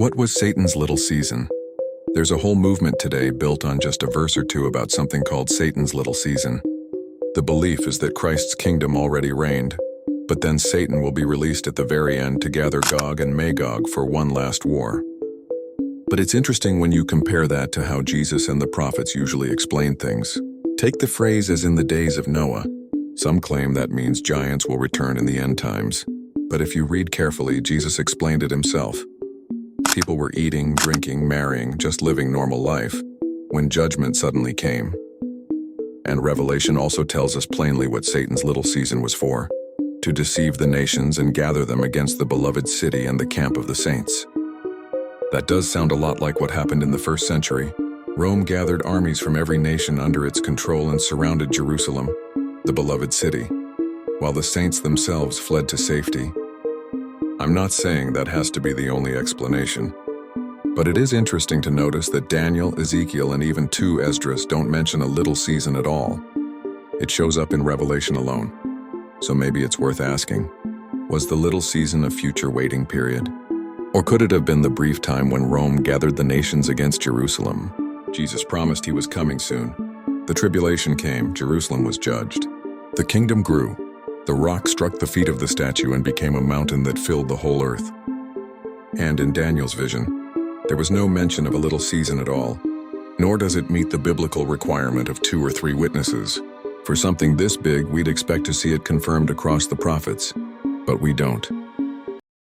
What was Satan's little season? There's a whole movement today built on just a verse or two about something called Satan's little season. The belief is that Christ's kingdom already reigned, but then Satan will be released at the very end to gather Gog and Magog for one last war. But it's interesting when you compare that to how Jesus and the prophets usually explain things. Take the phrase "as in the days of Noah." Some claim that means giants will return in the end times. But if you read carefully, Jesus explained it himself. People were eating, drinking, marrying, just living normal life, when judgment suddenly came. And Revelation also tells us plainly what Satan's little season was for: to deceive the nations and gather them against the beloved city and the camp of the saints. That does sound a lot like what happened in the first century. Rome gathered armies from every nation under its control and surrounded Jerusalem, the beloved city, while the saints themselves fled to safety. I'm not saying that has to be the only explanation, but it is interesting to notice that Daniel, Ezekiel, and even 2 Esdras don't mention a little season at all. It shows up in Revelation alone. So maybe it's worth asking, was the little season a future waiting period? Or could it have been the brief time when Rome gathered the nations against Jerusalem? Jesus promised he was coming soon. The tribulation came, Jerusalem was judged. The kingdom grew. The rock struck the feet of the statue and became a mountain that filled the whole earth. And in Daniel's vision, there was no mention of a little season at all, nor does it meet the biblical requirement of 2 or 3 witnesses. For something this big, we'd expect to see it confirmed across the prophets, but we don't.